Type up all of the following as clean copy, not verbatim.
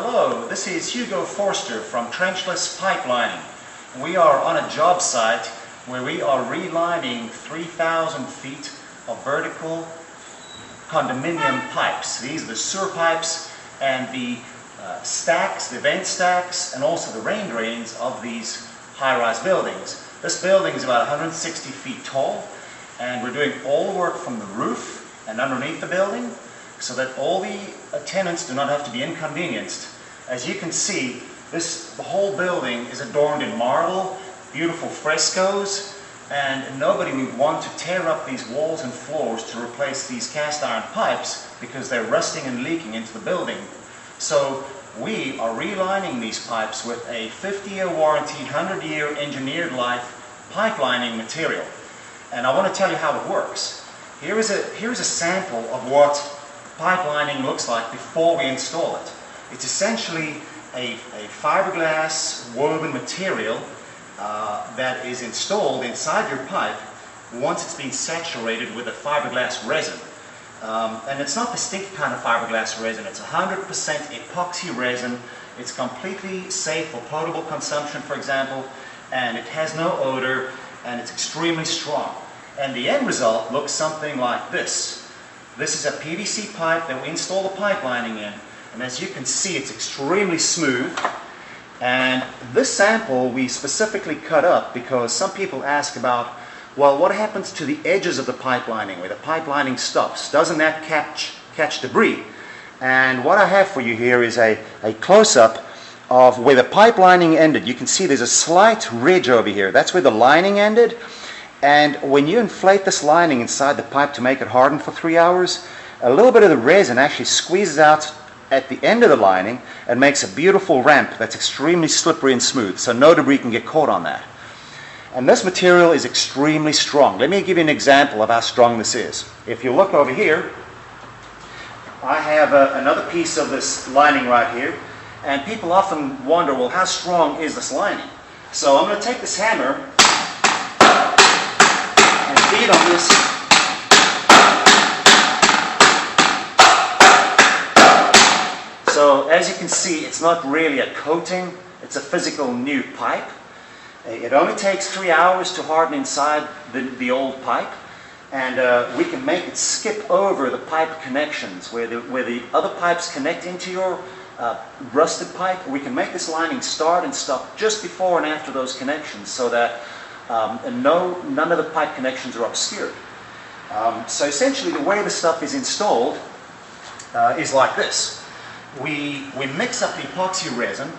Hello, this is Hugo Forster from Trenchless Pipelining. We are on a job site where we are relining 3,000 feet of vertical condominium pipes. These are the sewer pipes and the stacks, the vent stacks, and also the rain drains of these high-rise buildings. This building is about 160 feet tall, and we're doing all the work from the roof and underneath the building so that all the tenants do not have to be inconvenienced. As you can see, the whole building is adorned in marble, beautiful frescoes, and nobody would want to tear up these walls and floors to replace these cast iron pipes because they're rusting and leaking into the building. So we are relining these pipes with a 50-year warranty, 100-year engineered life pipelining material. And I want to tell you how it works. Here's a sample of what pipelining looks like before we install it. It's essentially a fiberglass woven material that is installed inside your pipe once it's been saturated with a fiberglass resin. And it's not the sticky kind of fiberglass resin, it's 100% epoxy resin. It's completely safe for potable consumption, for example, and it has no odor, and it's extremely strong. And the end result looks something like this. This is a PVC pipe that we install the pipelining in, and as you can see, it's extremely smooth. And this sample we specifically cut up because some people ask about, well, what happens to the edges of the pipelining where the pipelining stops? Doesn't that catch debris? And what I have for you here is a close-up of where the pipelining ended. You can see there's a slight ridge over here. That's where the lining ended. And when you inflate this lining inside the pipe to make it harden for 3 hours, a little bit of the resin actually squeezes out at the end of the lining and makes a beautiful ramp that's extremely slippery and smooth, so no debris can get caught on that. And this material is extremely strong. Let me give you an example of how strong this is. If you look over here, I have another piece of this lining right here, and people often wonder, well, how strong is this lining? So I'm going to take this hammer and beat on this. So as you can see, it's not really a coating, it's a physical new pipe. It only takes 3 hours to harden inside the old pipe, and we can make it skip over the pipe connections where the other pipes connect into your rusted pipe. We can make this lining start and stop just before and after those connections so that none of the pipe connections are obscured. So essentially the way the stuff is installed is like this. We mix up the epoxy resin,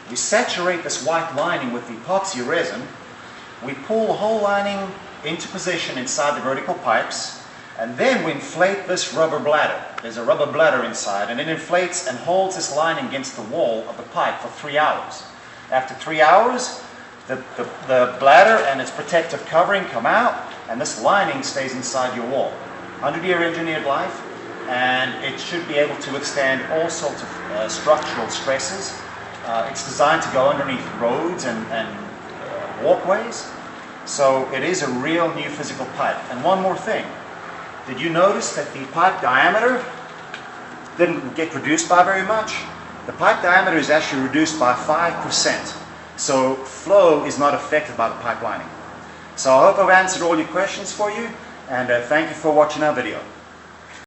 we saturate this white lining with the epoxy resin, we pull the whole lining into position inside the vertical pipes, and then we inflate this rubber bladder. There's a rubber bladder inside, and it inflates and holds this lining against the wall of the pipe for 3 hours. After 3 hours, the bladder and its protective covering come out, and this lining stays inside your wall. 100-year engineered life, and it should be able to withstand all sorts of structural stresses. It's designed to go underneath roads and walkways, so it is a real new physical pipe. And one more thing, did you notice that the pipe diameter didn't get reduced by very much? The pipe diameter is actually reduced by 5%, so flow is not affected by the pipe lining. So I hope I've answered all your questions for you, and thank you for watching our video.